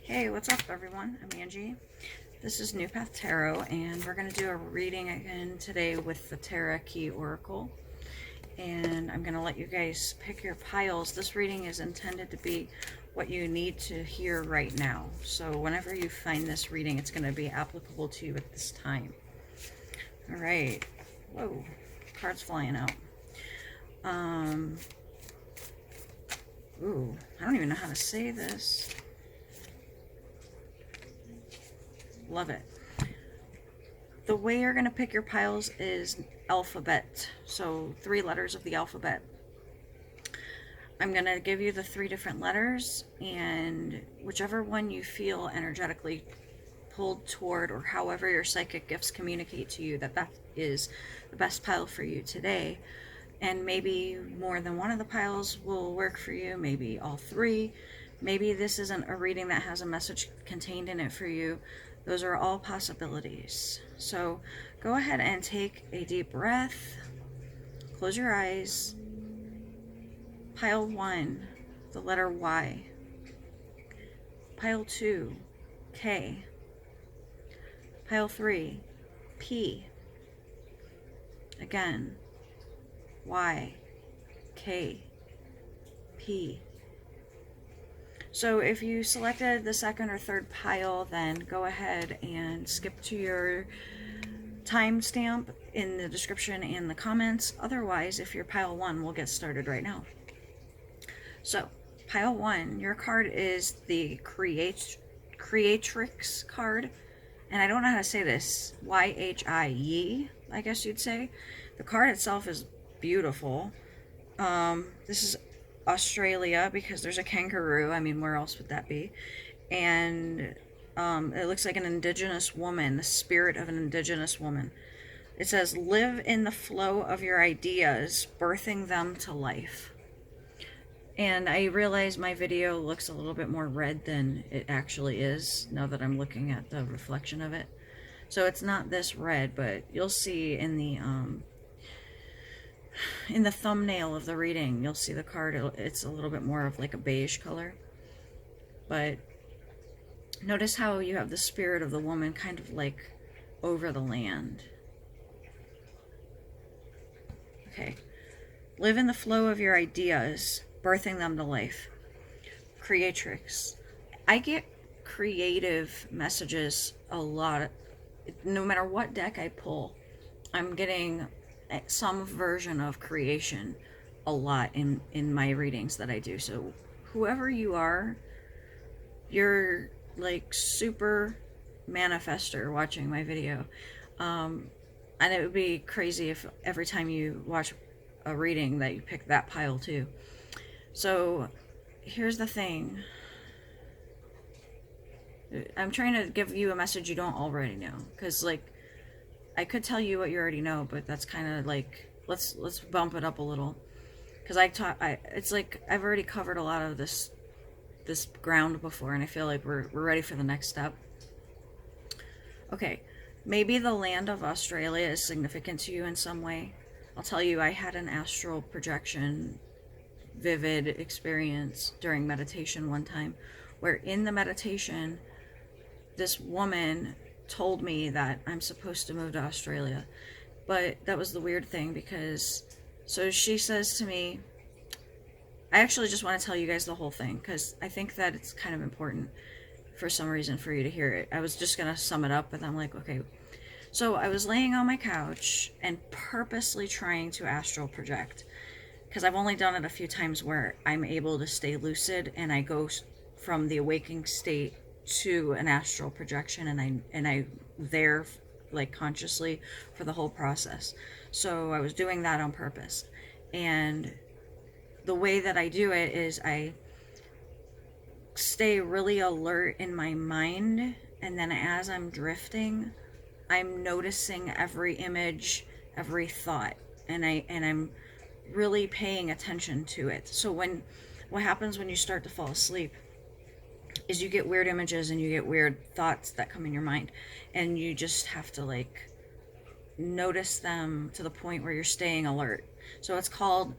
Hey, what's up everyone? I'm Angie. This is New Path Tarot, and we're going to do a reading again today with the Tarot Key Oracle. And I'm going to let you guys pick your piles. This reading is intended to be what you need to hear right now. So whenever you find this reading, it's going to be applicable to you at this time. All right. Whoa, cards flying out. Ooh, I don't even know how to say this. Love it. The way you're going to pick your piles is alphabet. So 3 letters of the alphabet. I'm going to give you the 3 different letters, and whichever one you feel energetically pulled toward, or however your psychic gifts communicate to you that is the best pile for you today. And maybe more than one of the piles will work for you, maybe all 3. Maybe this isn't a reading that has a message contained in it for you. Those are all possibilities. So go ahead and take a deep breath. Close your eyes. Pile 1, the letter Y. Pile 2, K. Pile 3, P. Again, Y, K, P. So if you selected the second or third pile, then go ahead and skip to your timestamp in the description and the comments. Otherwise, if you're pile 1, we'll get started right now. So, pile 1, your card is the Creatrix card. And I don't know how to say this. Y-H-I-E, I guess you'd say. The card itself is beautiful. This is Australia because there's a kangaroo. I mean, where else would that be? And it looks like an indigenous woman, the spirit of an indigenous woman. It says, live in the flow of your ideas, birthing them to life. And I realize my video looks a little bit more red than it actually is now that I'm looking at the reflection of it. So it's not this red, but you'll see in the thumbnail of the reading, you'll see the card. It's a little bit more of like a beige color. But notice how you have the spirit of the woman kind of like over the land. Okay. Live in the flow of your ideas, birthing them to life. Creatrix. I get creative messages a lot. No matter what deck I pull, I'm getting some version of creation a lot in my readings that I do. So whoever you are, you're like super manifester watching my video. And it would be crazy if every time you watch a reading that you pick that pile too. So here's the thing. I'm trying to give you a message you don't already know, because like I could tell you what you already know, but that's kind of like, let's bump it up a little, because it's like I've already covered a lot of this ground before, and I feel like we're ready for the next step. Okay, maybe the land of Australia is significant to you in some way. I'll tell you, I had an astral projection vivid experience during meditation one time, where in the meditation this woman told me that I'm supposed to move to Australia. But that was the weird thing, because so she says to me, I actually just want to tell you guys the whole thing because I think that it's kind of important for some reason for you to hear it. I was just gonna sum it up, but I'm like, okay. So I was laying on my couch and purposely trying to astral project, because I've only done it a few times where I'm able to stay lucid and I go from the awakening state to an astral projection, and I there like consciously for the whole process. So I was doing that on purpose, and the way that I do it is I stay really alert in my mind, and then as I'm drifting, I'm noticing every image, every thought, and I'm really paying attention to it. So what happens when you start to fall asleep is you get weird images and you get weird thoughts that come in your mind, and you just have to like notice them to the point where you're staying alert. So it's called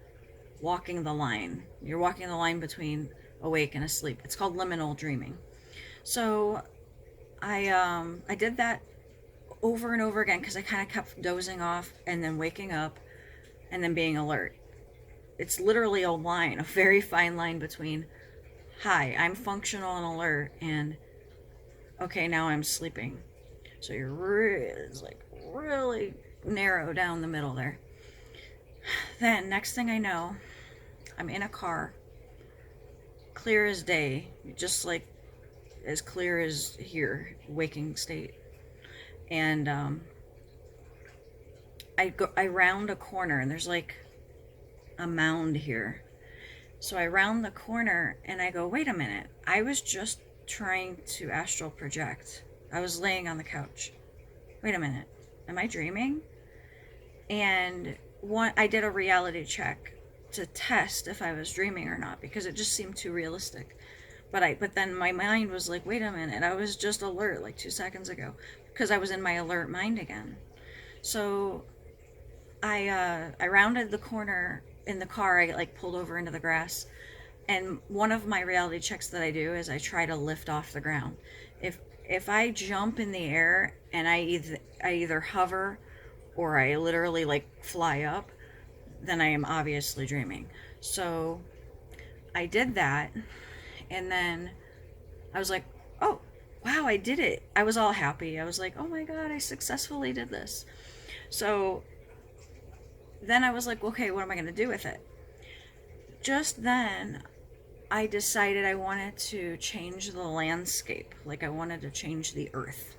walking the line. You're walking the line between awake and asleep. It's called liminal dreaming. So I did that over and over again because I kind of kept dozing off and then waking up and then being alert. It's literally a line, a very fine line between, hi, I'm functional and alert, and okay, now I'm sleeping. So it's like really narrow down the middle there. Then next thing I know, I'm in a car, clear as day, just like as clear as here, waking state. And I round a corner, and there's like a mound here. So I round the corner and I go, wait a minute, I was just trying to astral project. I was laying on the couch. Wait a minute, am I dreaming? And I did a reality check to test if I was dreaming or not, because it just seemed too realistic. But then my mind was like, wait a minute, I was just alert like 2 seconds ago, because I was in my alert mind again. So I rounded the corner in the car. I like pulled over into the grass, and one of my reality checks that I do is I try to lift off the ground. If I jump in the air and I either hover or I literally like fly up, then I am obviously dreaming. So I did that, and then I was like, oh wow, I did it. I was all happy. I was like, oh my god, I successfully did this. So then I was like, okay, what am I going to do with it? Just then, I decided I wanted to change the landscape. Like, I wanted to change the earth.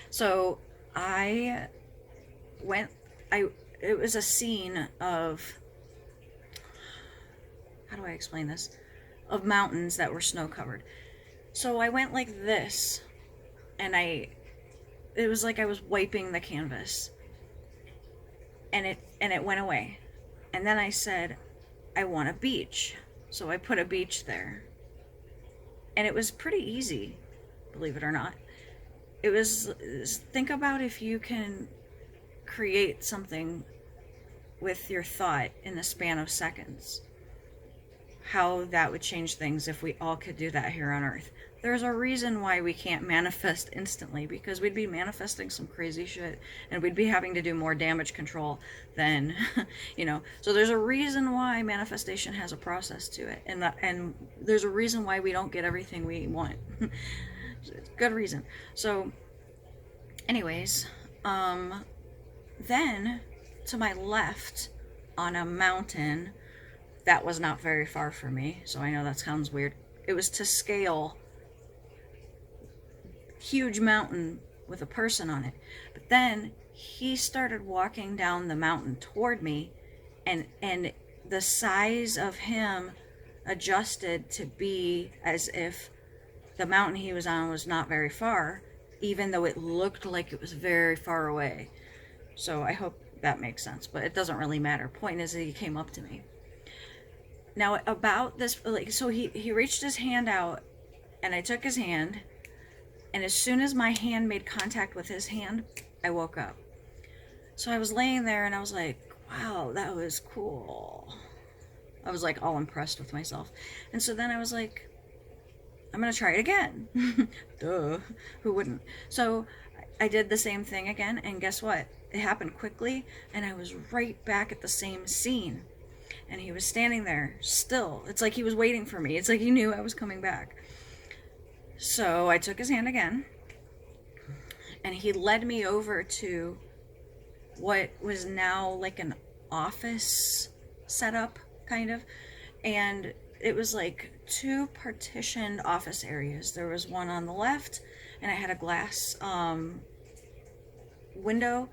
So it was a scene of, how do I explain this? Of mountains that were snow covered. So I went like this, and it was like I was wiping the canvas. And it went away. And then I said, I want a beach. So I put a beach there. And it was pretty easy, believe it or not. It was, think about if you can create something with your thought in the span of seconds. How that would change things if we all could do that here on Earth. There's a reason why we can't manifest instantly, because we'd be manifesting some crazy shit, and we'd be having to do more damage control than, so there's a reason why manifestation has a process to it, and there's a reason why we don't get everything we want. Good reason. So anyways, then to my left on a mountain that was not very far from me, so I know that sounds weird. It was to scale huge mountain with a person on it. But then he started walking down the mountain toward me, and the size of him adjusted to be as if the mountain he was on was not very far, even though it looked like it was very far away. So I hope that makes sense, but it doesn't really matter. Point is that he came up to me. Now about this, like, so he reached his hand out, and I took his hand, and as soon as my hand made contact with his hand, I woke up. So I was laying there, and I was like, wow, that was cool. I was like all impressed with myself. And so then I was like, I'm gonna try it again. Duh, who wouldn't? So I did the same thing again, and guess what? It happened quickly, and I was right back at the same scene. And he was standing there still. It's like he was waiting for me. It's like he knew I was coming back. So I took his hand again, and he led me over to what was now like an office setup, kind of. And it was like 2 partitioned office areas. There was one on the left, and I had a glass window,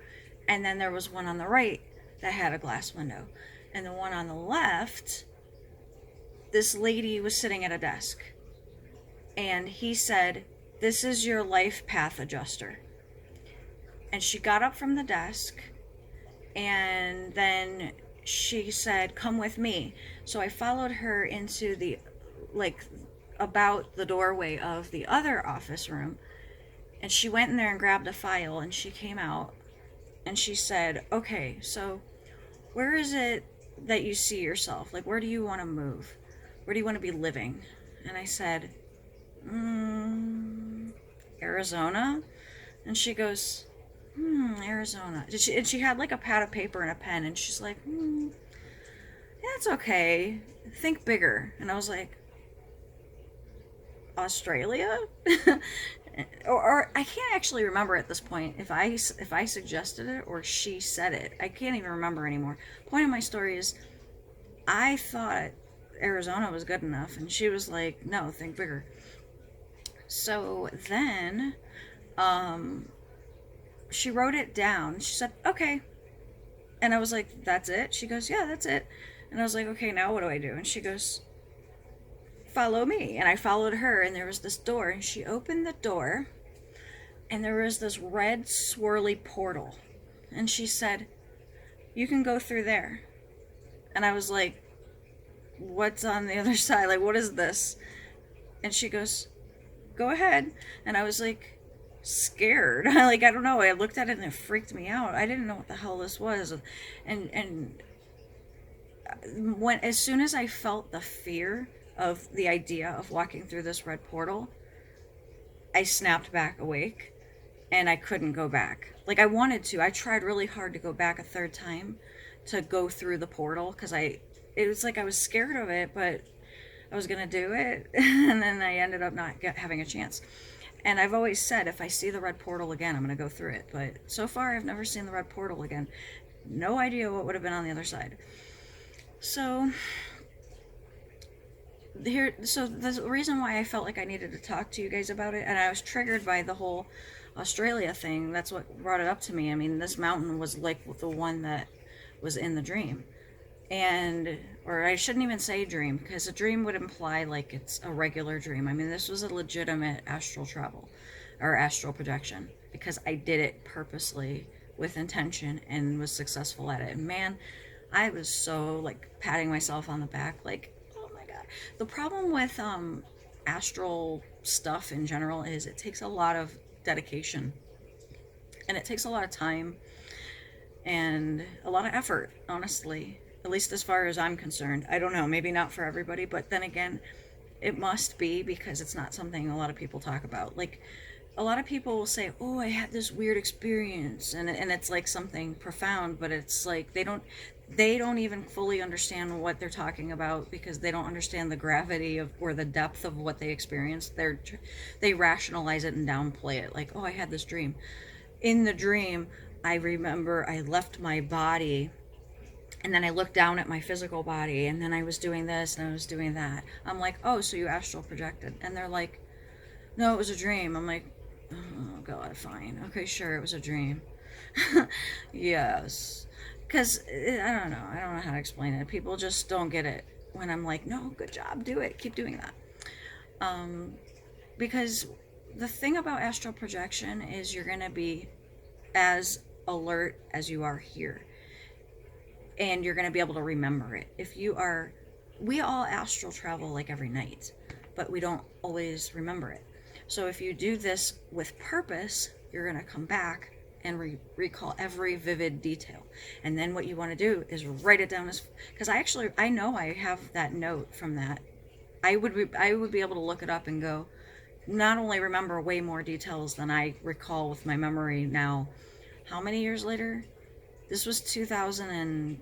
and then there was one on the right that had a glass window. And the one on the left, this lady was sitting at a desk, and he said, this is your life path adjuster. And she got up from the desk, and then she said, come with me. So I followed her into the, like, about the doorway of the other office room, and she went in there and grabbed a file, and she came out, and she said, okay, so where is it that you see yourself? Like, where do you want to move? Where do you want to be living? And I said, Arizona. And she goes, Arizona. And she had like a pad of paper and a pen, and she's like, that's okay. Think bigger. And I was like, Australia? or I can't actually remember at this point if I suggested it or she said it. I can't even remember anymore. Point of my story is I thought Arizona was good enough, and she was like, no, think bigger. So then she wrote it down. She said, okay. And I was like, that's it? She goes, yeah, that's it. And I was like, okay, now what do I do? And she goes, follow me. And I followed her, and there was this door, and she opened the door, and there was this red swirly portal, and she said, you can go through there. And I was like, what's on the other side? Like, what is this? And she goes, go ahead. And I was like, scared. Like, I don't know, I looked at it and it freaked me out. I didn't know what the hell this was. And when, as soon as I felt the fear of the idea of walking through this red portal, I snapped back awake, and I couldn't go back. Like, I wanted to. I tried really hard to go back a third time to go through the portal, because it was like I was scared of it, but I was gonna do it, and then I ended up not having a chance. And I've always said, if I see the red portal again, I'm gonna go through it. But so far, I've never seen the red portal again. No idea what would have been on the other side. So the reason why I felt like I needed to talk to you guys about it, and I was triggered by the whole Australia thing. That's what brought it up to me. I mean, this mountain was like the one that was in the dream. Or I shouldn't even say dream, because a dream would imply like it's a regular dream. I mean, this was a legitimate astral travel or astral projection, because I did it purposely with intention and was successful at it. And man, I was so like patting myself on the back, like, oh my God. The problem with astral stuff in general is it takes a lot of dedication, and it takes a lot of time and a lot of effort, honestly. At least as far as I'm concerned. I don't know, maybe not for everybody, but then again, it must be, because it's not something a lot of people talk about. Like, a lot of people will say, oh, I had this weird experience, and it's like something profound, but it's like they don't even fully understand what they're talking about, because they don't understand the gravity of, or the depth of what they experienced. They rationalize it and downplay it, like, oh, I had this dream. In the dream, I remember I left my body, and then I looked down at my physical body, and then I was doing this and I was doing that. I'm like, oh, so you astral projected? And they're like, no, it was a dream. I'm like, oh God, fine. Okay, sure, it was a dream. Yes. Because, I don't know how to explain it. People just don't get it when I'm like, no, good job, do it. Keep doing that. Because the thing about astral projection is you're going to be as alert as you are here. And you're going to be able to remember it. We all astral travel like every night, but we don't always remember it. So if you do this with purpose, you're going to come back and recall every vivid detail. And then what you want to do is write it down, because I know I have that note from that. I would be able to look it up and go, not only remember way more details than I recall with my memory now. How many years later? This was 2012?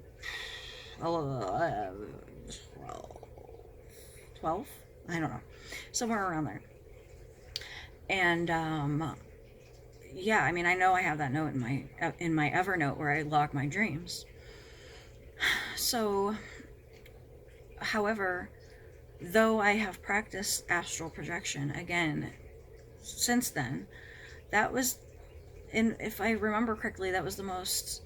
I don't know. Somewhere around there. And, yeah, I mean, I know I have that note in my Evernote where I log my dreams. So, however, though I have practiced astral projection again since then, that was, if I remember correctly, that was the most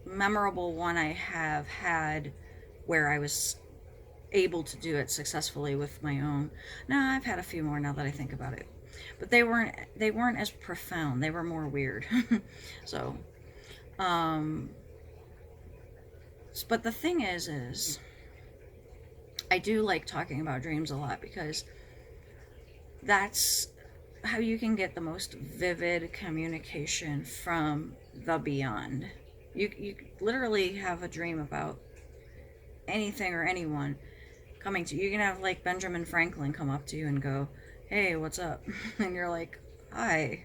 memorable one I have had, where I was able to do it successfully with my own. Now, I've had a few more now that I think about it, but they weren't as profound. They were more weird. So, but the thing is I do like talking about dreams a lot, because that's how you can get the most vivid communication from the beyond. You literally have a dream about anything or anyone coming to you. You can have like Benjamin Franklin come up to you and go, hey, what's up? And you're like, hi.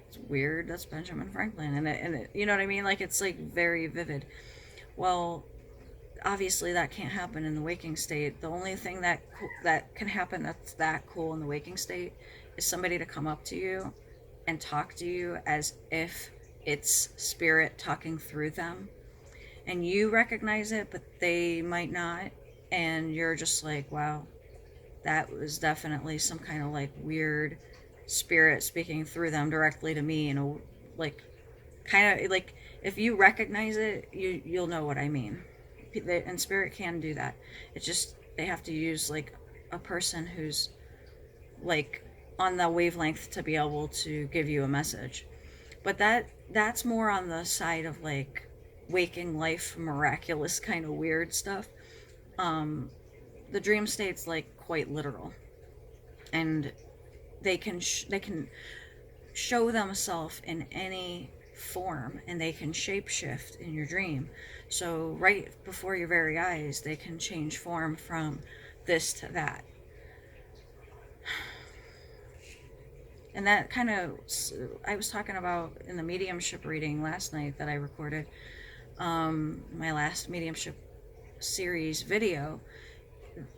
It's weird, that's Benjamin Franklin. And it, you know what I mean? Like, it's like very vivid. Well, obviously that can't happen in the waking state. The only thing that can happen that's that cool in the waking state is somebody to come up to you and talk to you as if it's spirit talking through them, and you recognize it but they might not, and you're just like, wow, that was definitely some kind of like weird spirit speaking through them directly to me, like, kind of like, if you recognize it, you'll know what I mean. And spirit can do that. It's just they have to use like a person who's like on the wavelength to be able to give you a message. But that's more on the side of like waking life, miraculous kind of weird stuff. The dream state's like quite literal, and they can show themselves in any form, and they can shapeshift in your dream. So right before your very eyes, they can change form from this to that. And that kind of, I was talking about in the mediumship reading last night that I recorded, my last mediumship series video,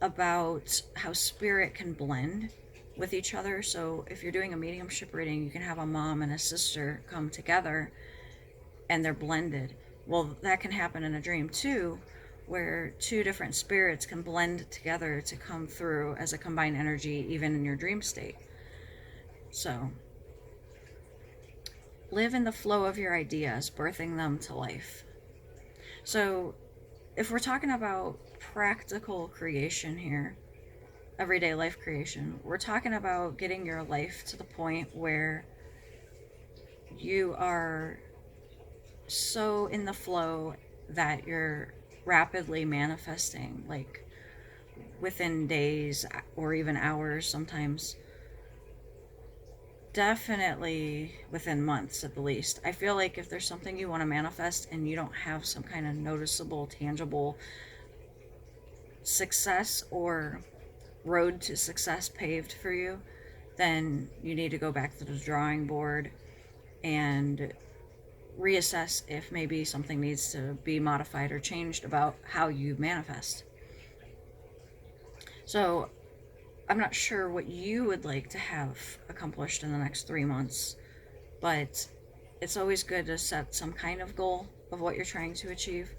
about how spirit can blend with each other. So if you're doing a mediumship reading, you can have a mom and a sister come together and they're blended. Well, that can happen in a dream too, where two different spirits can blend together to come through as a combined energy, even in your dream state. So live in the flow of your ideas, birthing them to life. So if we're talking about practical creation here, everyday life creation, we're talking about getting your life to the point where you are so in the flow that you're rapidly manifesting, like within days or even hours sometimes. Definitely within months at the least. I feel like if there's something you want to manifest and you don't have some kind of noticeable, tangible success or road to success paved for you, then you need to go back to the drawing board and reassess if maybe something needs to be modified or changed about how you manifest. So I'm not sure what you would like to have accomplished in the next 3 months, but it's always good to set some kind of goal of what you're trying to achieve.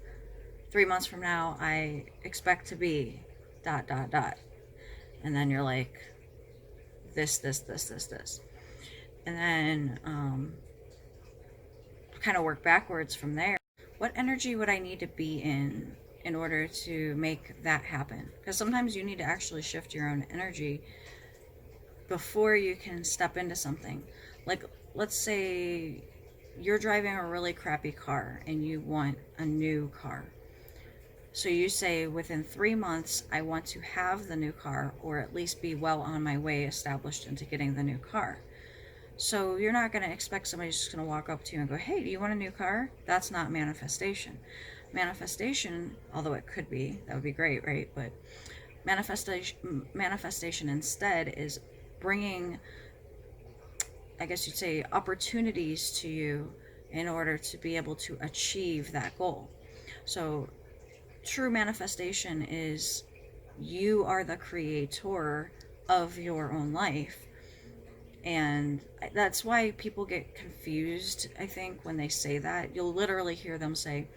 3 months from now, I expect to be ... And then you're like, this. And then kind of work backwards from there. What energy would I need to be in order to make that happen? Because sometimes you need to actually shift your own energy before you can step into something. Like, let's say you're driving a really crappy car and you want a new car. So you say, within 3 months, I want to have the new car, or at least be well on my way established into getting the new car. So you're not going to expect somebody just going to walk up to you and go, hey, do you want a new car? That's not manifestation. Manifestation, although it could be, that would be great, right? But manifestation instead is bringing, I guess you'd say, opportunities to you in order to be able to achieve that goal. So true manifestation is you are the creator of your own life. And that's why people get confused, I think, when they say that. You'll literally hear them say,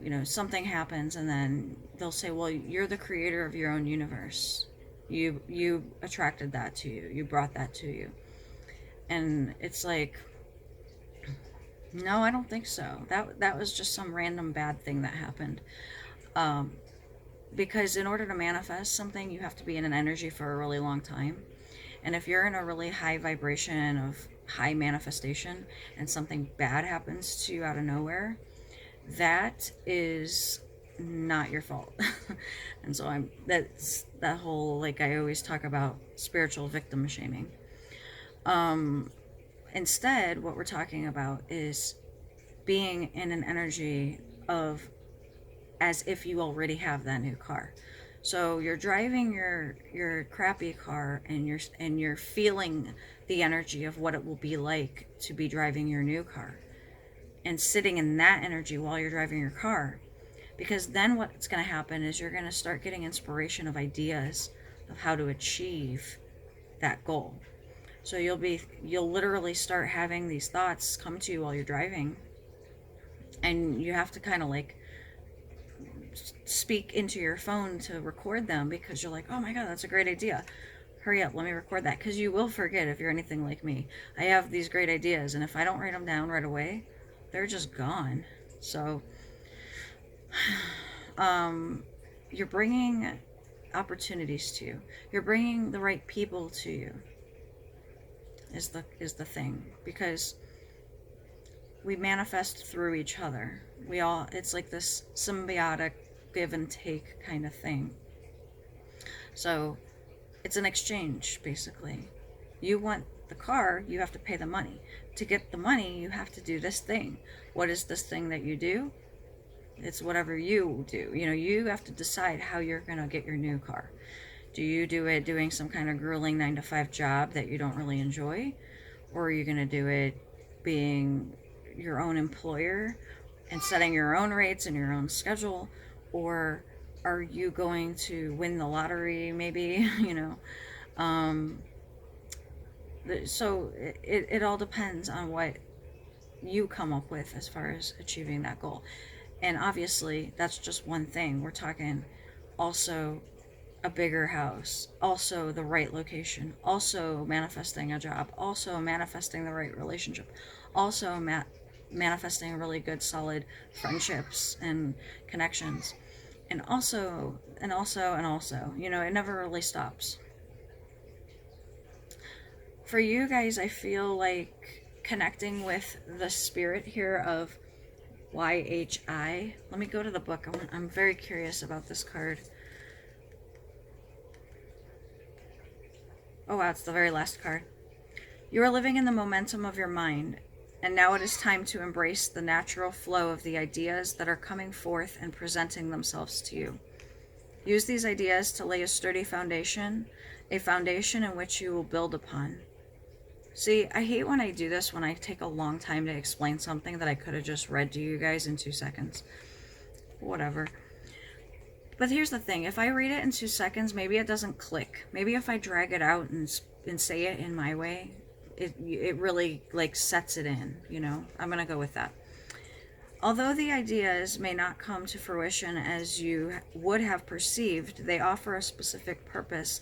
you know, something happens and then they'll say, well, you're the creator of your own universe. You attracted that to you. You brought that to you. And it's like, no, I don't think so. That was just some random bad thing that happened. Because in order to manifest something, you have to be in an energy for a really long time. And if you're in a really high vibration of high manifestation and something bad happens to you out of nowhere, that is not your fault. And so that's that whole, like, I always talk about spiritual victim shaming. Instead, what we're talking about is being in an energy of as if you already have that new car. So you're driving your crappy car, and you're feeling the energy of what it will be like to be driving your new car, and sitting in that energy while you're driving your car. Because then what's going to happen is you're going to start getting inspiration of ideas of how to achieve that goal. So you'll literally start having these thoughts come to you while you're driving, and you have to kind of like speak into your phone to record them, because you're like, oh my god, that's a great idea, hurry up, let me record that. Because you will forget if you're anything like me. I have these great ideas, and if I don't write them down right away, they're just gone. So you're bringing opportunities to you, you're bringing the right people to you, is the thing. Because we manifest through each other. It's like this symbiotic give and take kind of thing. So it's an exchange, basically. You want the car, you have to pay the money. To get the money, you have to do this thing. What is this thing that you do? It's whatever you do. You have to decide how you're going to get your new car. Do you do it doing some kind of grueling 9-to-5 job that you don't really enjoy? Or are you going to do it being your own employer and setting your own rates and your own schedule? Or are you going to win the lottery, maybe? So it all depends on what you come up with as far as achieving that goal. And obviously that's just one thing. We're talking also a bigger house, also the right location, also manifesting a job, also manifesting the right relationship, also manifesting really good solid friendships and connections, and also it never really stops. For you guys, I feel like connecting with the spirit here of YHI. Let me go to the book. I'm very curious about this card. Oh wow, it's the very last card. You are living in the momentum of your mind, and now it is time to embrace the natural flow of the ideas that are coming forth and presenting themselves to you. Use these ideas to lay a sturdy foundation, a foundation in which you will build upon. See, I hate when I do this, when I take a long time to explain something that I could have just read to you guys in 2 seconds. Whatever. But here's the thing, if I read it in 2 seconds, maybe it doesn't click. Maybe if I drag it out and say it in my way, it really like sets it in, I'm gonna go with that. Although the ideas may not come to fruition as you would have perceived, they offer a specific purpose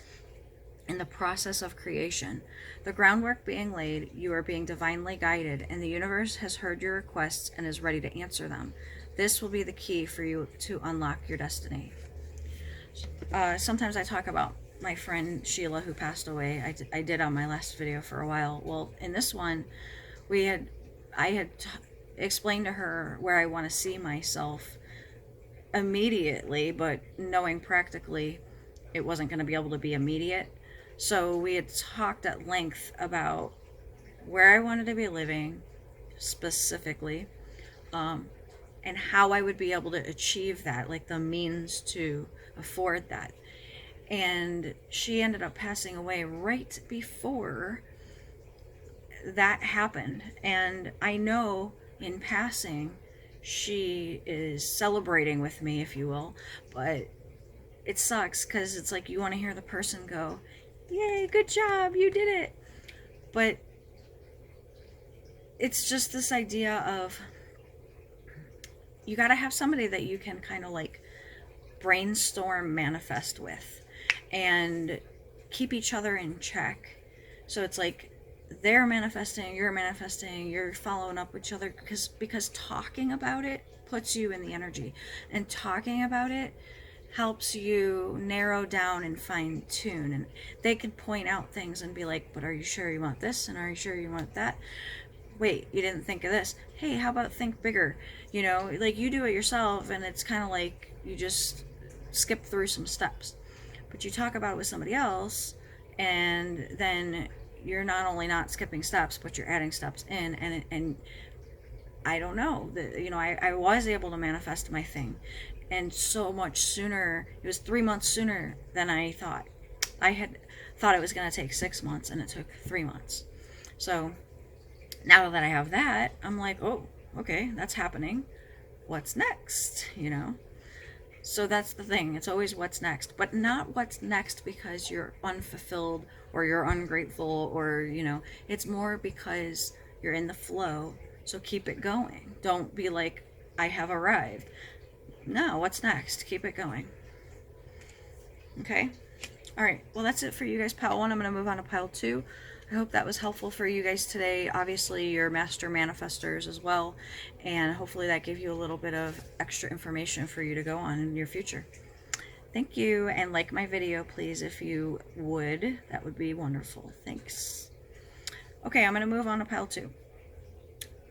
in the process of creation. The groundwork being laid, you are being divinely guided, and the universe has heard your requests and is ready to answer them. This will be the key for you to unlock your destiny. Sometimes I talk about my friend Sheila, who passed away. I did on my last video for a while. Well, in this one, I had explained to her where I want to see myself immediately, but knowing practically it wasn't going to be able to be immediate. So we had talked at length about where I wanted to be living specifically, and how I would be able to achieve that, like the means to afford that. And she ended up passing away right before that happened. And I know in passing she is celebrating with me, if you will, but it sucks because it's like you want to hear the person go, yay, good job, you did it. But it's just this idea of you got to have somebody that you can kind of like brainstorm manifest with and keep each other in check. So it's like they're manifesting, you're following up with each other, because talking about it puts you in the energy, and talking about it helps you narrow down and fine tune. And they could point out things and be like, but are you sure you want this? And are you sure you want that? Wait, you didn't think of this. Hey, how about think bigger? Like you do it yourself, and it's kind of like you just skip through some steps. But you talk about it with somebody else, and then you're not only not skipping steps, but you're adding steps in. And I don't know, I was able to manifest my thing. and so much sooner. It was 3 months sooner than I thought. I had thought it was going to take 6 months, and it took 3 months. So now that I have that, I'm like, oh, okay, that's happening. What's next? You know? So that's the thing. It's always what's next, but not what's next because you're unfulfilled or you're ungrateful or, you know, it's more because you're in the flow. So keep it going. Don't be like, I have arrived. No, what's next? Keep it going. Okay? All right. Well, that's it for you guys, pile 1. I'm going to move on to pile 2. I hope that was helpful for you guys today. Obviously, you're master manifestors as well, and hopefully that gave you a little bit of extra information for you to go on in your future. Thank you, and like my video, please, if you would. That would be wonderful. Thanks. Okay, I'm going to move on to pile 2.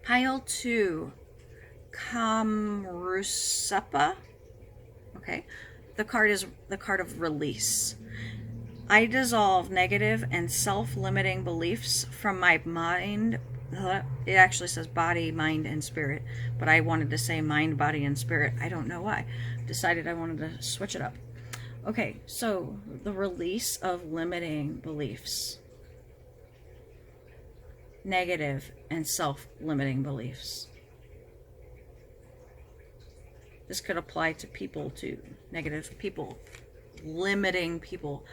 Pile 2, Kamrusepa. Okay, the card is the card of release. I dissolve negative and self-limiting beliefs from my mind. It actually says body, mind, and spirit, but I wanted to say mind, body, and spirit. I don't know why. Decided I wanted to switch it up. Okay, so the release of limiting beliefs. Negative and self-limiting beliefs. This could apply to people too. Negative people. Limiting people.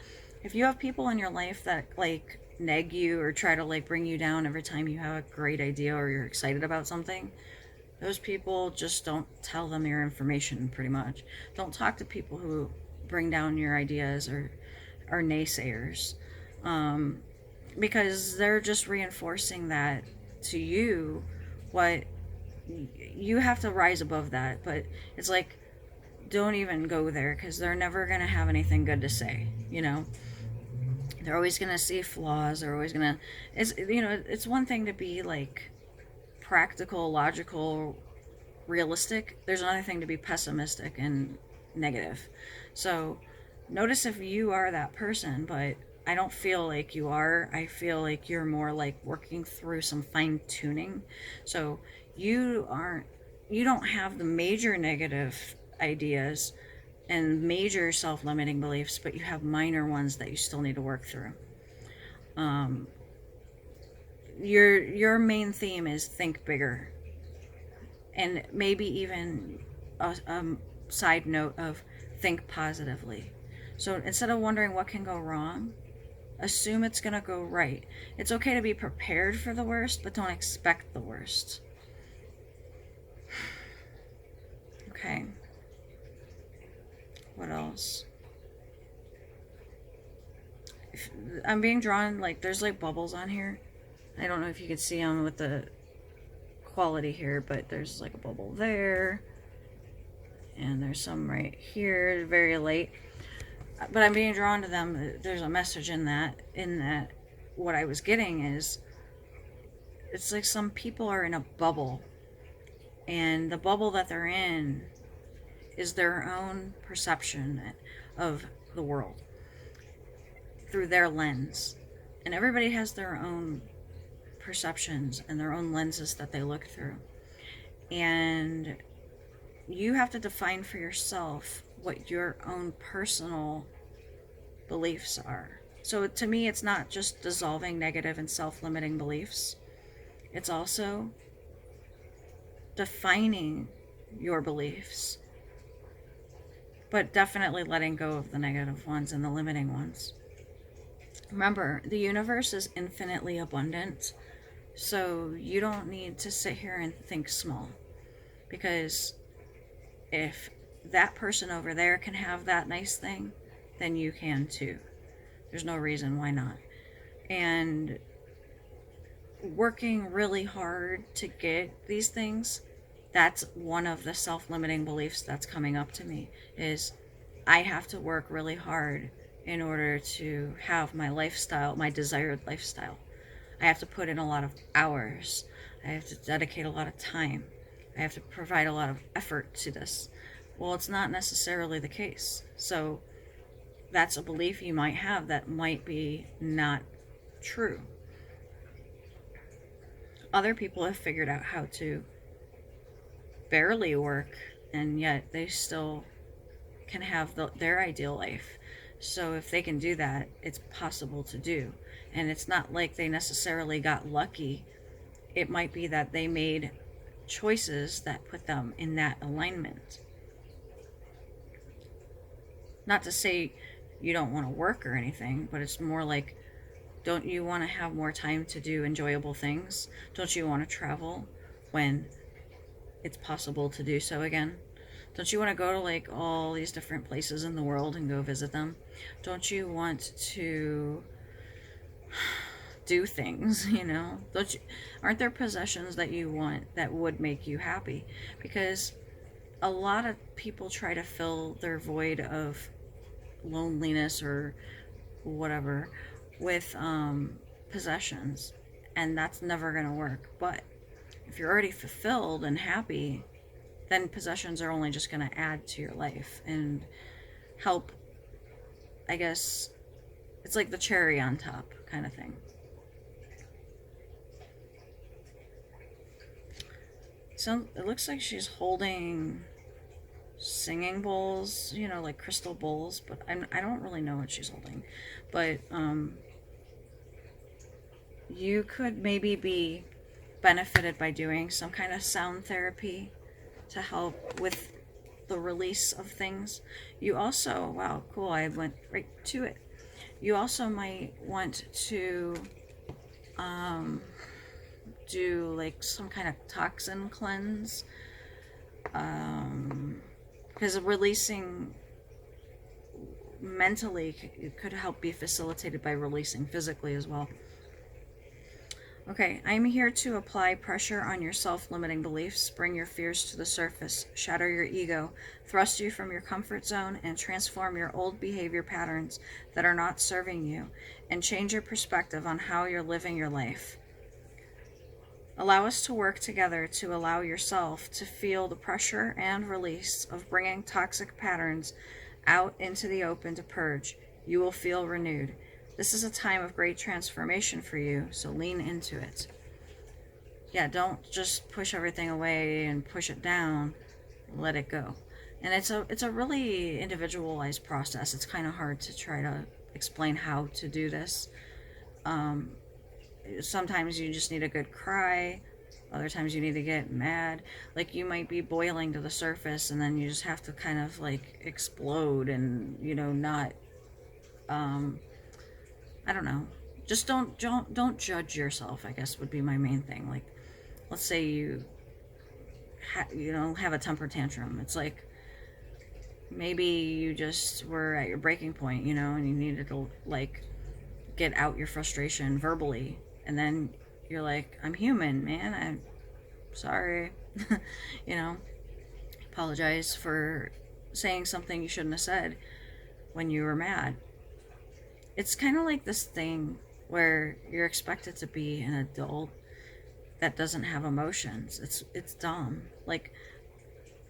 If you have people in your life that like neg you or try to like bring you down every time you have a great idea or you're excited about something, those people, just don't tell them your information, pretty much. Don't talk to people who bring down your ideas or are naysayers, because they're just reinforcing that to you. What you have to rise above that, but it's like, don't even go there, because they're never going to have anything good to say, you know. They're always going to see flaws. They're always going to, it's, you know, it's one thing to be like practical, logical, realistic. There's another thing to be pessimistic and negative. So notice if you are that person, but I don't feel like you are. I feel like you're more like working through some fine tuning. So you don't have the major negative ideas and major self-limiting beliefs, but you have minor ones that you still need to work through. Your main theme is think bigger, and maybe even a side note of think positively. So instead of wondering what can go wrong, assume it's gonna go right. It's okay to be prepared for the worst, but don't expect the worst. Okay. What else? I'm being drawn, like, there's like bubbles on here. I don't know if you can see them with the quality here, but there's like a bubble there. And there's some right here, very late. But I'm being drawn to them. There's a message in that what I was getting is, it's like some people are in a bubble. And the bubble that they're in is their own perception of the world through their lens. And everybody has their own perceptions and their own lenses that they look through. And you have to define for yourself what your own personal beliefs are. So to me, it's not just dissolving negative and self-limiting beliefs. It's also defining your beliefs, but definitely letting go of the negative ones and the limiting ones. Remember, the universe is infinitely abundant, so you don't need to sit here and think small, because if that person over there can have that nice thing, then you can too. There's no reason why not. And working really hard to get these things, that's one of the self-limiting beliefs that's coming up to me, is I have to work really hard in order to have my lifestyle, my desired lifestyle. I have to put in a lot of hours. I have to dedicate a lot of time. I have to provide a lot of effort to this. Well, it's not necessarily the case. So that's a belief you might have that might be not true. Other people have figured out how to barely work, and yet they still can have their ideal life. So if they can do that, it's possible to do. And it's not like they necessarily got lucky. It might be that they made choices that put them in that alignment. Not to say you don't want to work or anything, but it's more like, don't you want to have more time to do enjoyable things? Don't you want to travel when it's possible to do so again? Don't you want to go to like all these different places in the world and go visit them? Don't you want to do things, you know? Aren't there possessions that you want that would make you happy? Because a lot of people try to fill their void of loneliness or whatever with possessions, and that's never going to work. But if you're already fulfilled and happy, then possessions are only just going to add to your life and help. I guess it's like the cherry on top kind of thing. So it looks like she's holding singing bowls, you know, like crystal bowls, but I don't really know what she's holding. But you could maybe be benefited by doing some kind of sound therapy to help with the release of things. You also, wow, cool, I went right to it. You also might want to do like some kind of toxin cleanse, because releasing mentally could help be facilitated by releasing physically as well. Okay, I'm here to apply pressure on your self-limiting beliefs, bring your fears to the surface, shatter your ego, thrust you from your comfort zone, and transform your old behavior patterns that are not serving you, and change your perspective on how you're living your life. Allow us to work together to allow yourself to feel the pressure and release of bringing toxic patterns out into the open to purge. You will feel renewed. This is a time of great transformation for you, so lean into it. Yeah, don't just push everything away and push it down. Let it go. And it's a really individualized process. It's kind of hard to try to explain how to do this. Sometimes you just need a good cry. Other times you need to get mad. Like you might be boiling to the surface and then you just have to kind of like explode and, you know, not... I don't know. Just don't judge yourself, I guess would be my main thing. Like, let's say you have a temper tantrum. It's like maybe you just were at your breaking point, you know, and you needed to like get out your frustration verbally, and then you're like, I'm human, man. I'm sorry. You know, apologize for saying something you shouldn't have said when you were mad. It's kind of like this thing where you're expected to be an adult that doesn't have emotions. It's dumb. Like,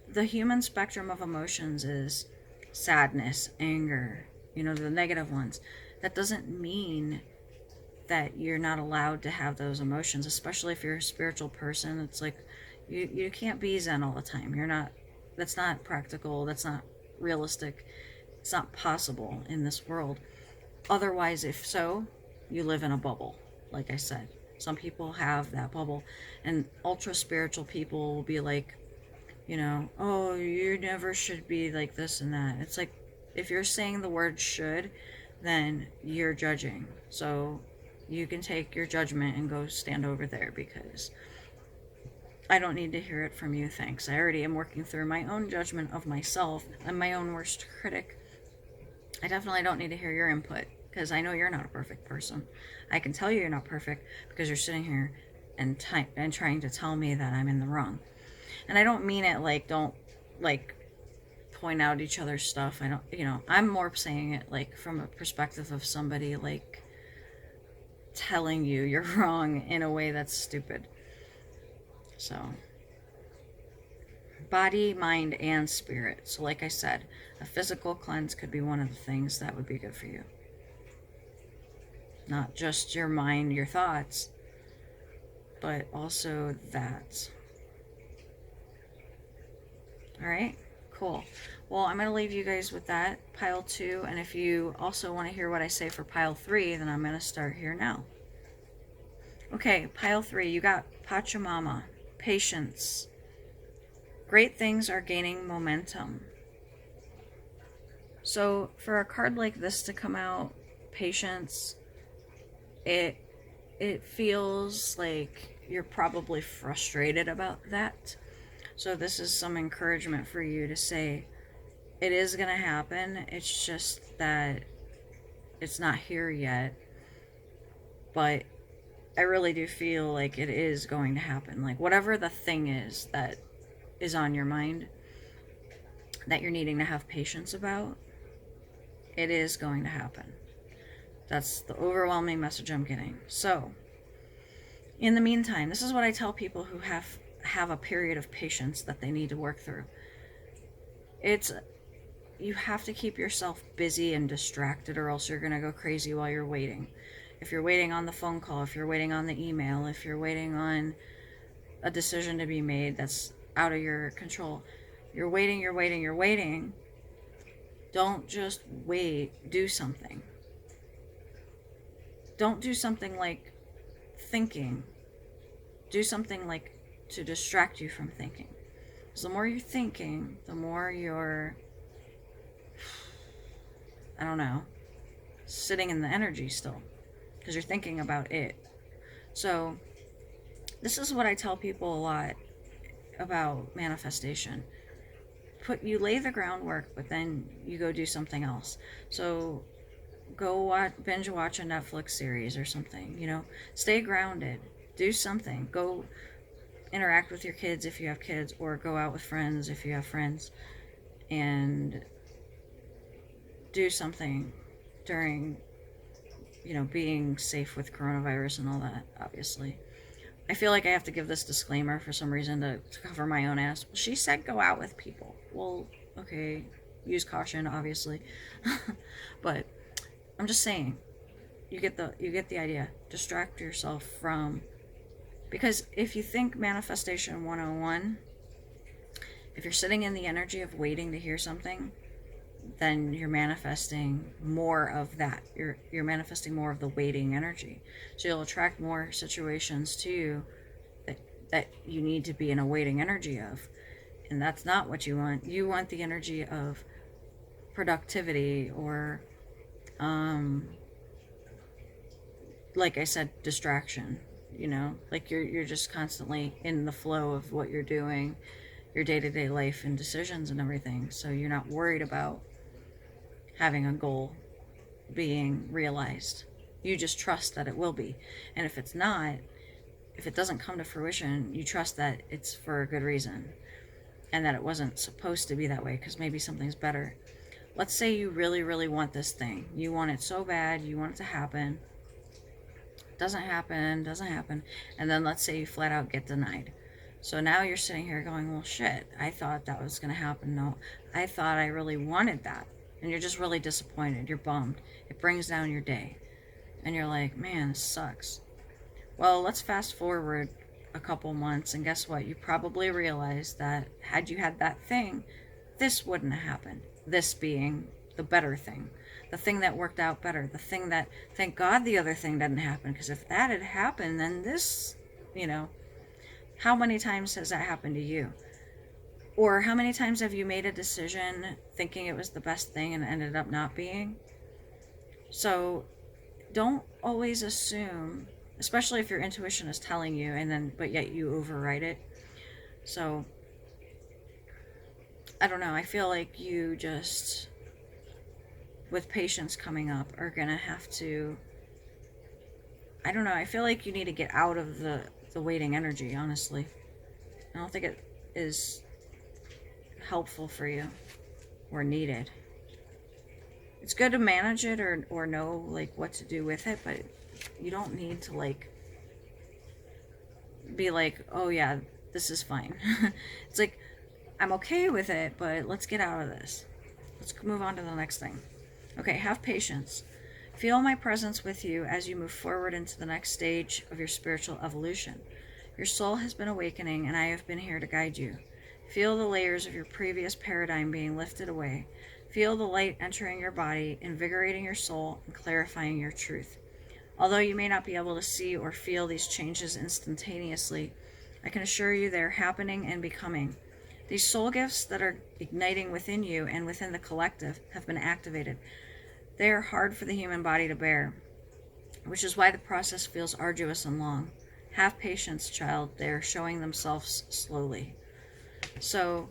the human spectrum of emotions is sadness, anger, you know, the negative ones. That doesn't mean that you're not allowed to have those emotions, especially if you're a spiritual person. It's like you can't be zen all the time. That's not practical. That's not realistic. It's not possible in this world. Otherwise, if so, you live in a bubble. Like I said, some people have that bubble, and ultra spiritual people will be like, you know, oh, you never should be like this and that. It's like, if you're saying the word should, then you're judging. So you can take your judgment and go stand over there, because I don't need to hear it from you, thanks. I already am working through my own judgment of myself. I'm my own worst critic. I definitely don't need to hear your input, because I know you're not a perfect person. I can tell you you're not perfect because you're sitting here and trying to tell me that I'm in the wrong. And I don't mean it like, don't like point out each other's stuff. I don't, you know, I'm more saying it like from a perspective of somebody like telling you you're wrong in a way that's stupid. So, body, mind, and spirit. So like I said, a physical cleanse could be one of the things that would be good for you. Not just your mind, your thoughts, but also that. All right, cool. Well, I'm going to leave you guys with that, pile 2. And if you also want to hear what I say for pile 3, then I'm going to start here now. Okay, pile 3, you got Pachamama, patience. Great things are gaining momentum. So for a card like this to come out, patience, it feels like you're probably frustrated about that. So this is some encouragement for you to say, it is going to happen. It's just that it's not here yet. But I really do feel like it is going to happen. Like whatever the thing is that is on your mind that you're needing to have patience about, it is going to happen. That's the overwhelming message I'm getting. So, in the meantime, this is what I tell people who have a period of patience that they need to work through. You have to keep yourself busy and distracted, or else you're going to go crazy while you're waiting. If you're waiting on the phone call, if you're waiting on the email, if you're waiting on a decision to be made that's out of your control, you're waiting. Don't just wait. Do something. Don't do something like thinking. Do something like to distract you from thinking. Because the more you're thinking, the more you're, I don't know, sitting in the energy still. Because you're thinking about it. So, this is what I tell people a lot about manifestation. You lay the groundwork, but then you go do something else. So, go binge watch a Netflix series or something, you know. Stay grounded. Do something. Go interact with your kids if you have kids, or go out with friends if you have friends. And do something during, you know, being safe with coronavirus and all that, obviously. I feel like I have to give this disclaimer for some reason to cover my own ass. She said go out with people. Well, okay, use caution, obviously. But I'm just saying, you get the idea. Distract yourself from, because if you think manifestation 101, if you're sitting in the energy of waiting to hear something, then you're manifesting more of that. You're manifesting more of the waiting energy. So you'll attract more situations to you that you need to be in a waiting energy of. And that's not what you want. You want the energy of productivity, or like I said, distraction, you know, like you're just constantly in the flow of what you're doing, your day-to-day life and decisions and everything. So you're not worried about having a goal being realized. You just trust that it will be. And if it's not, if it doesn't come to fruition, you trust that it's for a good reason, and that it wasn't supposed to be that way, because maybe something's better. Let's say you really, really want this thing. You want it so bad, you want it to happen. Doesn't happen. And then let's say you flat out get denied. So now you're sitting here going, well, shit, I thought that was going to happen. No, I thought I really wanted that. And you're just really disappointed. You're bummed. It brings down your day. And you're like, man, this sucks. Well, let's fast forward a couple months, and guess what? You probably realized that had you had that thing, this wouldn't have happened. This being the better thing. The thing that worked out better. The thing that, thank God the other thing didn't happen. Because if that had happened, then this, you know, how many times has that happened to you? Or how many times have you made a decision thinking it was the best thing and ended up not being? So don't always assume, especially if your intuition is telling you, but yet you override it. So I don't know, I feel like you just, with patience coming up, are gonna have to, I don't know, I feel like you need to get out of the waiting energy, honestly. I don't think it is helpful for you or needed. It's good to manage it or know like what to do with it, but you don't need to like be like, oh yeah, this is fine. It's like, I'm okay with it, but let's get out of this. Let's move on to the next thing. Okay, have patience. Feel my presence with you as you move forward into the next stage of your spiritual evolution. Your soul has been awakening, and I have been here to guide you. Feel the layers of your previous paradigm being lifted away. Feel the light entering your body, invigorating your soul, and clarifying your truth. Although you may not be able to see or feel these changes instantaneously, I can assure you they are happening and becoming. These soul gifts that are igniting within you and within the collective have been activated. They are hard for the human body to bear, which is why the process feels arduous and long. Have patience, child. They are showing themselves slowly. So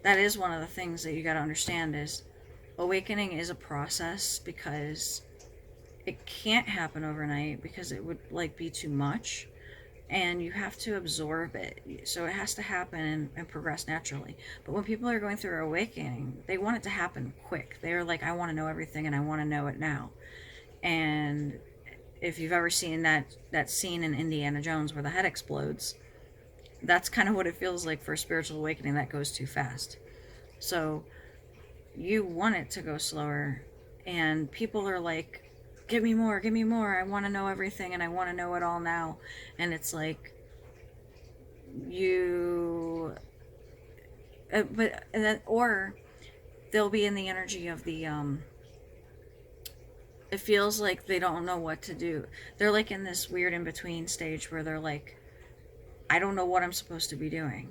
that is one of the things that you got to understand is awakening is a process, because it can't happen overnight, because it would be too much, and you have to absorb it. So it has to happen and progress naturally. But when people are going through awakening, they want it to happen quick. They're like, I want to know everything and I want to know it now. And if you've ever seen that scene in Indiana Jones where the head explodes, that's kind of what it feels like for a spiritual awakening that goes too fast. So you want it to go slower, and people are like, give me more, I want to know everything and I want to know it all now. And it's like, or they'll be in the energy of the it feels like they don't know what to do. They're like in this weird in-between stage where they're like, I don't know what I'm supposed to be doing.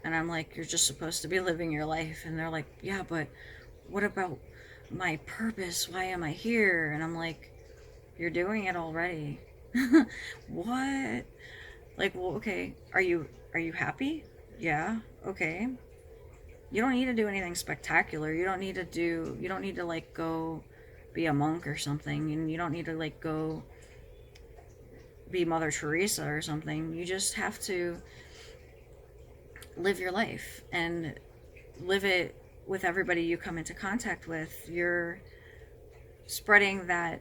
And I'm like, you're just supposed to be living your life. And they're like, yeah, but what about my purpose? Why am I here? And I'm like, you're doing it already. What? Like, well, okay, are you happy? Yeah, okay. You don't need to do anything spectacular. You don't need to like go be a monk or something, and you don't need to like go be Mother Teresa or something. You just have to live your life and live it with everybody you come into contact with. You're spreading that,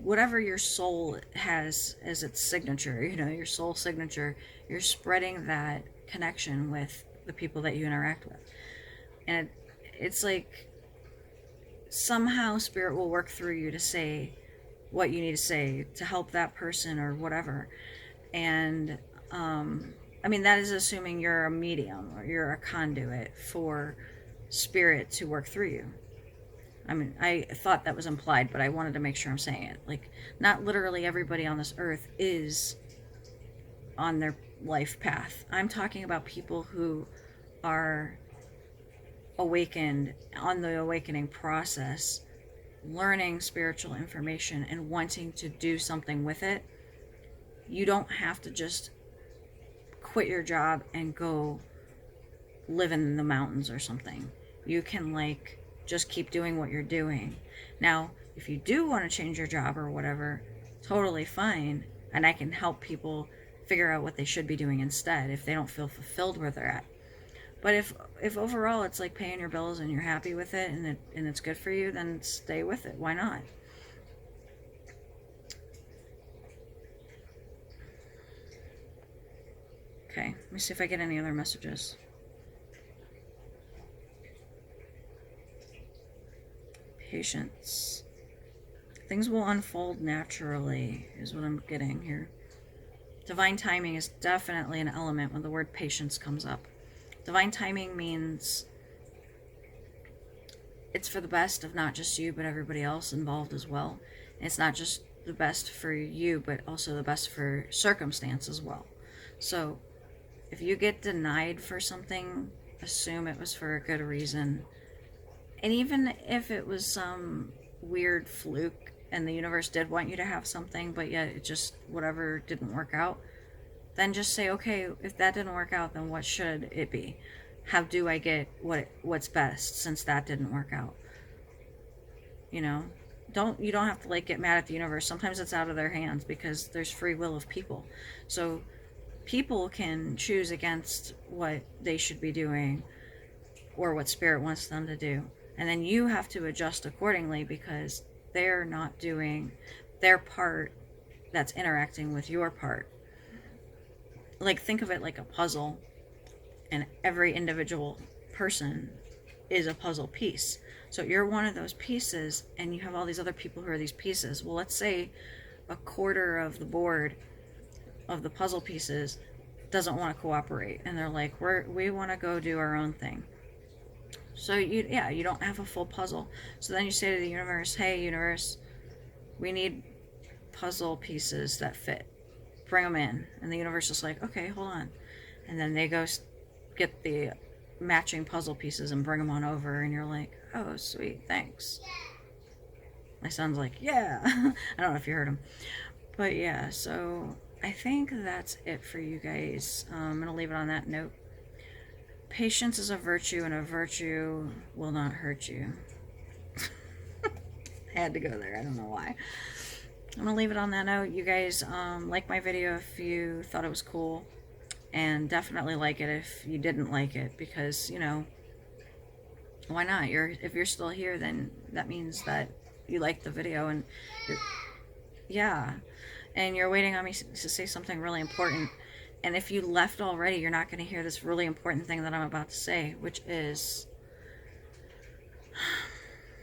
whatever your soul has as its signature, your soul signature, you're spreading that connection with the people that you interact with. And it's like somehow spirit will work through you to say what you need to say to help that person or whatever. And that is assuming you're a medium or you're a conduit for spirit to work through you. I thought that was implied, but I wanted to make sure I'm saying it. Like, not literally everybody on this earth is on their life path. I'm talking about people who are awakened, on the awakening process, learning spiritual information and wanting to do something with it. You don't have to just quit your job and go live in the mountains or something. You can just keep doing what you're doing. Now, if you do want to change your job or whatever, totally fine. And I can help people figure out what they should be doing instead if they don't feel fulfilled where they're at. But if overall it's like paying your bills and you're happy with it and it's good for you, then stay with it. Why not? Okay, let me see if I get any other messages. Patience. Things will unfold naturally, is what I'm getting here. Divine timing is definitely an element when the word patience comes up. Divine timing means it's for the best of not just you, but everybody else involved as well. And it's not just the best for you, but also the best for circumstance as well. So if you get denied for something, assume it was for a good reason. And even if it was some weird fluke and the universe did want you to have something, but yet it just, whatever, didn't work out, then just say, okay, if that didn't work out, then what should it be? How do I get what's best since that didn't work out? You don't have to get mad at the universe. Sometimes it's out of their hands because there's free will of people. So people can choose against what they should be doing or what spirit wants them to do. And then you have to adjust accordingly because they're not doing their part that's interacting with your part. Think of it like a puzzle, and every individual person is a puzzle piece. So you're one of those pieces, and you have all these other people who are these pieces. Well, let's say a quarter of the board of the puzzle pieces doesn't want to cooperate, and they're like, we want to go do our own thing. So you don't have a full puzzle. So then you say to the universe, hey universe, we need puzzle pieces that fit, bring them in. And the universe is like, okay, hold on. And then they go get the matching puzzle pieces and bring them on over, and you're like, oh sweet, thanks. My son's like, yeah. I don't know if you heard him, but yeah, so I think that's it for you guys. I'm gonna leave it on that note. Patience is a virtue, and a virtue will not hurt you. I had to go there. I don't know why. I'm gonna leave it on that note. You guys like my video if you thought it was cool, and definitely like it if you didn't like it, because, you know, why not? If you're still here, then that means that you liked the video, and yeah, and you're waiting on me to say something really important. And if you left already, you're not going to hear this really important thing that I'm about to say, which is,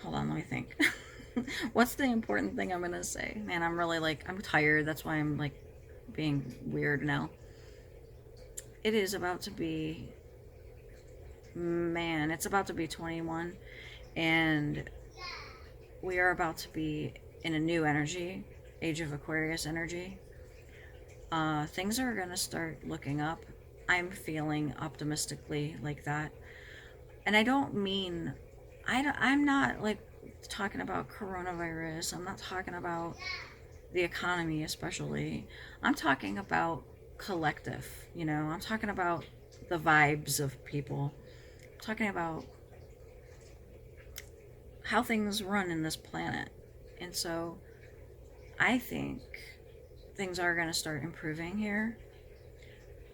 hold on, let me think. What's the important thing I'm going to say? Man, I'm really I'm tired. That's why I'm being weird now. It is about to be, man, it's about to be 21, and we are about to be in a new energy, Age of Aquarius energy. Things are going to start looking up. I'm feeling optimistically like that. And I don't mean, I'm not talking about coronavirus. I'm not talking about the economy especially. I'm talking about collective, you know. I'm talking about the vibes of people. I'm talking about how things run in this planet. And so I think things are going to start improving here.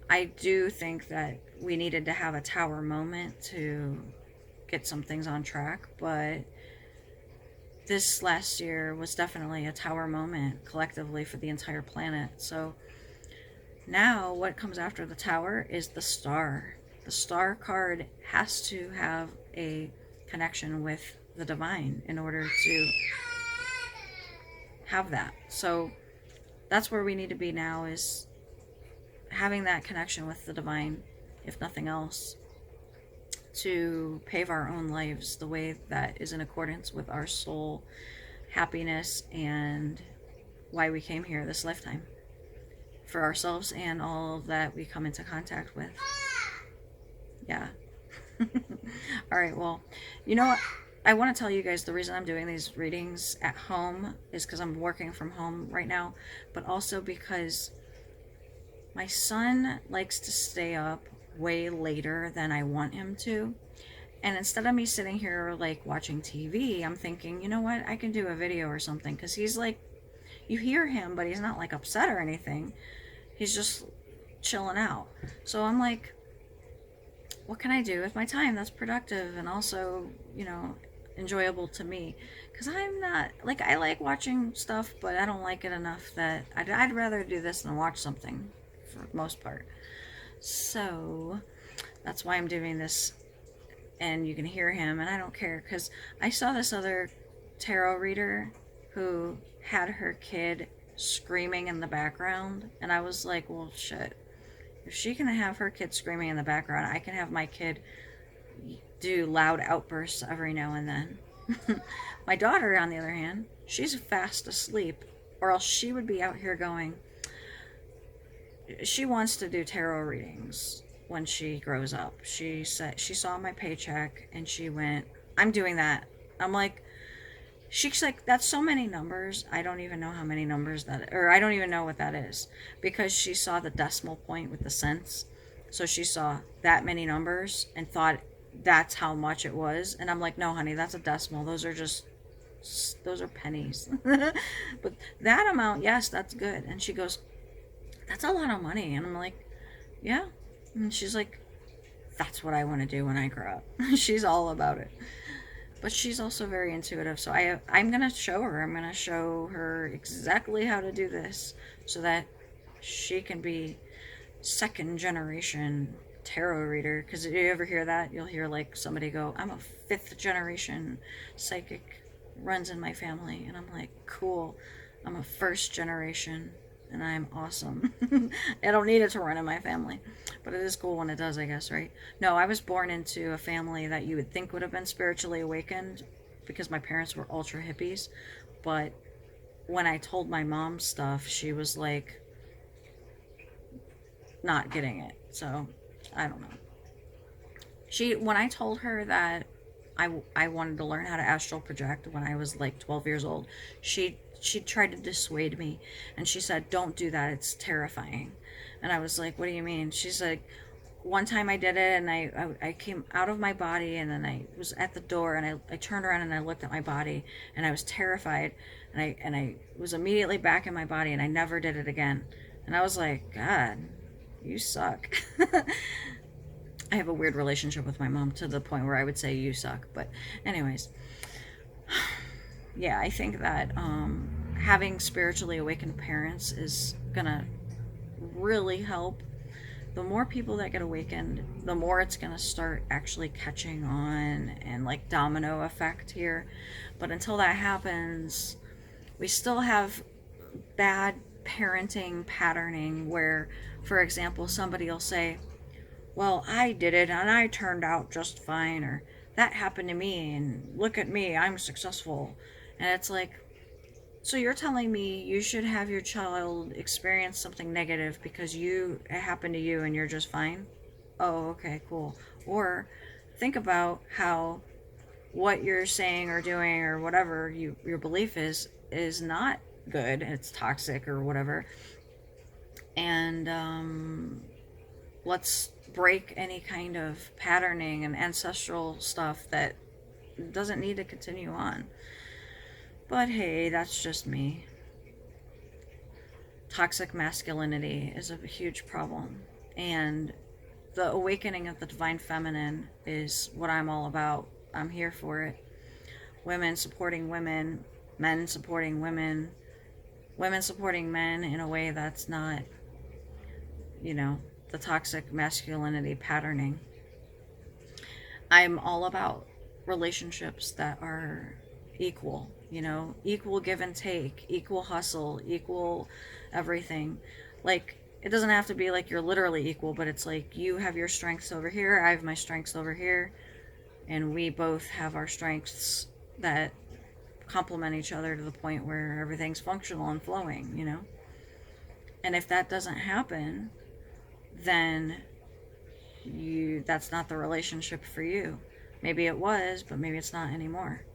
I do think that we needed to have a tower moment to get some things on track, but this last year was definitely a tower moment collectively for the entire planet. So now what comes after the tower is the star. The star card has to have a connection with the divine in order to have that. So that's where we need to be now, is having that connection with the divine, if nothing else, to pave our own lives the way that is in accordance with our soul happiness and why we came here this lifetime, for ourselves and all that we come into contact with. Yeah. All right, well, you know what? I want to tell you guys the reason I'm doing these readings at home is because I'm working from home right now, but also because my son likes to stay up way later than I want him to. And instead of me sitting here watching TV, I'm thinking, you know what? I can do a video or something, because he's you hear him, but he's not upset or anything. He's just chilling out. So I'm like, what can I do with my time that's productive and also, you know, enjoyable to me? Because I'm not I like watching stuff, but I don't like it enough that I'd rather do this than watch something for the most part. So that's why I'm doing this, and you can hear him, and I don't care, because I saw this other tarot reader who had her kid screaming in the background, and I was like, well, shit, if she can have her kid screaming in the background, I can have my kid do loud outbursts every now and then. My daughter, on the other hand, she's fast asleep, or else she would be out here going, she wants to do tarot readings when she grows up. She said she saw my paycheck and she went, I'm doing that. I'm like, she's like, that's so many numbers. I don't even know how many numbers or I don't even know what that is, because she saw the decimal point with the cents. So she saw that many numbers and thought that's how much it was. And I'm like, no, honey, that's a decimal. Those are pennies. But that amount, yes, that's good. And she goes, that's a lot of money. And I'm like, yeah. And she's like, that's what I want to do when I grow up. She's all about it. But she's also very intuitive. So I'm going to show her. I'm going to show her exactly how to do this so that she can be second generation tarot reader. Because if you ever hear that, you'll hear somebody go, I'm a 5th generation psychic, runs in my family. And I'm like, cool. I'm a 1st generation. and I'm awesome. I don't need it to run in my family, but it is cool when it does, I guess, right? No, I was born into a family that you would think would have been spiritually awakened because my parents were ultra hippies, but when I told my mom stuff, she was like not getting it. So I don't know. When I told her that I wanted to learn how to astral project when I was like 12 years old, she tried to dissuade me, and she said, "Don't do that. It's terrifying." And I was like, "What do you mean?" She's like, "One time I did it, and I came out of my body, and then I was at the door, and I turned around and I looked at my body, and I was terrified, and I was immediately back in my body, and I never did it again." And I was like, "God, you suck." I have a weird relationship with my mom to the point where I would say you suck. But anyways, yeah, I think that having spiritually awakened parents is gonna really help. The more people that get awakened, the more it's gonna start actually catching on, and like domino effect here. But until that happens, we still have bad parenting patterning where, for example, somebody will say, "Well, I did it and I turned out just fine," or "that happened to me and look at me, I'm successful." And it's like, so you're telling me you should have your child experience something negative because it happened to you and you're just fine? Oh, okay, cool. Or think about how what you're saying or doing or whatever your belief is not good, it's toxic or whatever. And let's break any kind of patterning and ancestral stuff that doesn't need to continue on. But hey, that's just me. Toxic masculinity is a huge problem, and the awakening of the divine feminine is what I'm all about. I'm here for it. Women supporting women, men supporting women, women supporting men in a way that's not, the toxic masculinity patterning. I'm all about relationships that are equal, equal give and take, equal hustle, equal everything. Like, it doesn't have to be like you're literally equal, but it's like you have your strengths over here, I have my strengths over here, and we both have our strengths that complement each other to the point where everything's functional and flowing. And if that doesn't happen, then that's not the relationship for you. Maybe it was, but maybe it's not anymore.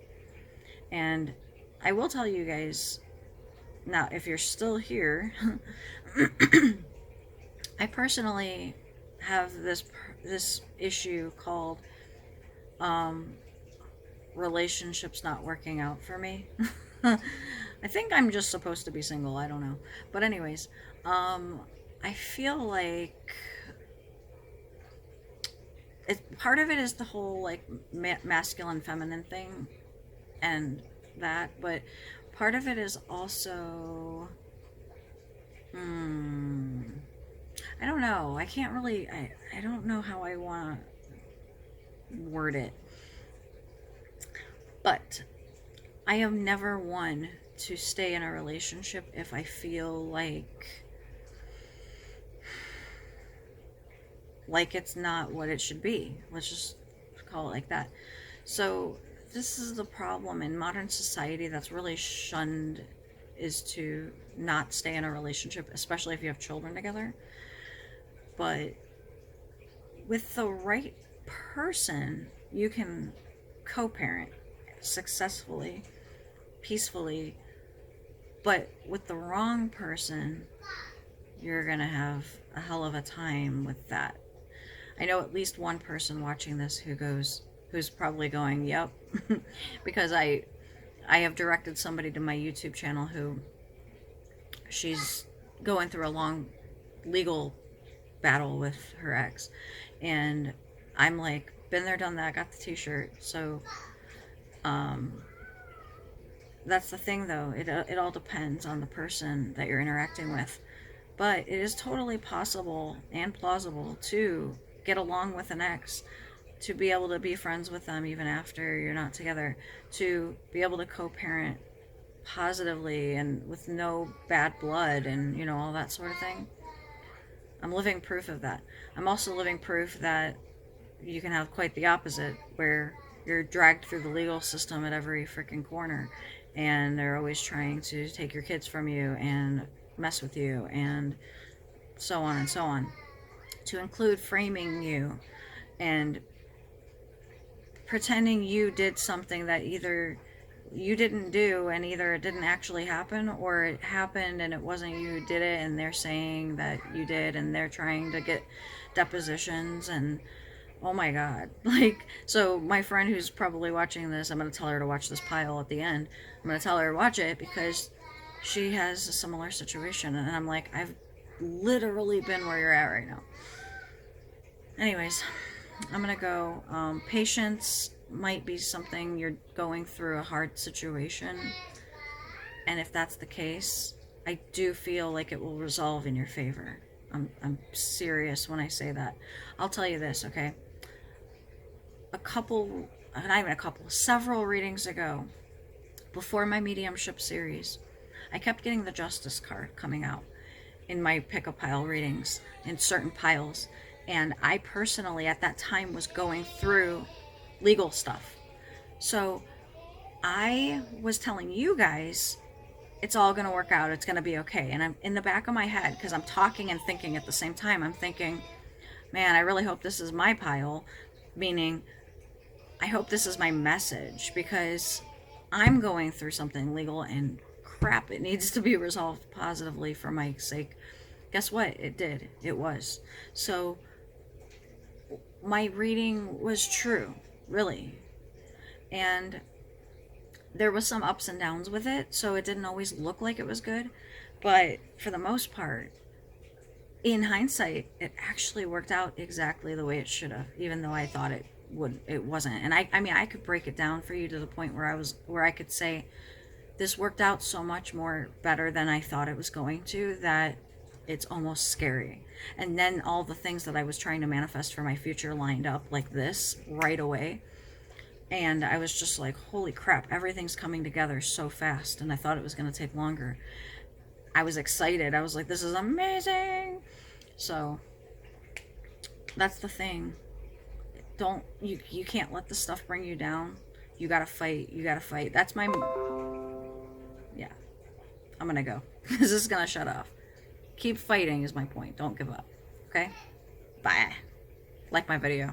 And I will tell you guys, now, if you're still here, I personally have this issue called relationships not working out for me. I think I'm just supposed to be single, I don't know. But anyways, I feel like part of it is the whole like masculine feminine thing and that, but part of it is also I don't know, I can't really, I don't know how I want to word it, but I am never one to stay in a relationship if I feel like it's not what it should be. Let's just call it like that. So this is the problem in modern society that's really shunned, is to not stay in a relationship, especially if you have children together. But with the right person, you can co-parent successfully, peacefully. But with the wrong person, you're gonna have a hell of a time with that. I know at least one person watching this who's probably going, yep, because I have directed somebody to my YouTube channel who, she's going through a long legal battle with her ex, and I'm like, been there, done that, got the t-shirt. So that's the thing though, it all depends on the person that you're interacting with. But it is totally possible and plausible to get along with an ex, to be able to be friends with them even after you're not together, to be able to co-parent positively and with no bad blood and, you know, all that sort of thing. I'm living proof of that. I'm also living proof that you can have quite the opposite, where you're dragged through the legal system at every freaking corner, and they're always trying to take your kids from you and mess with you, and so on and so on, to include framing you and pretending you did something that either you didn't do, and either it didn't actually happen, or it happened and it wasn't you who did it, and they're saying that you did, and they're trying to get depositions. And oh my god, like, so my friend who's probably watching this, I'm going to tell her to watch this pile at the end. I'm going to tell her to watch it because she has a similar situation, and I'm like, I've literally been where you're at right now. Anyways, I'm gonna go. Patience might be something you're going through a hard situation, and if that's the case, I do feel like it will resolve in your favor. I'm serious when I say that. I'll tell you this, okay? Several readings ago, before my mediumship series, I kept getting the Justice card coming out in my pick-a-pile readings, in certain piles. And I personally, at that time, was going through legal stuff. So I was telling you guys, it's all going to work out. It's going to be okay. And I'm in the back of my head, because I'm talking and thinking at the same time. I'm thinking, man, I really hope this is my pile. Meaning, I hope this is my message, because I'm going through something legal and crap, it needs to be resolved positively for my sake. Guess what? It did. It was. So my reading was true, really. And there was some ups and downs with it, so it didn't always look like it was good. But for the most part, in hindsight, it actually worked out exactly the way it should have, even though I thought it wasn't. And I mean, I could break it down for you to the point where I could say, this worked out so much more better than I thought it was going to, that it's almost scary. And then all the things that I was trying to manifest for my future lined up like this right away. And I was just like, holy crap, everything's coming together so fast. And I thought it was going to take longer. I was excited. I was like, this is amazing. So that's the thing. You can't let the stuff bring you down. You gotta fight. You gotta fight. That's my... Yeah. I'm gonna go. This is gonna shut off. Keep fighting is my point. Don't give up. Okay? Bye. Like my video.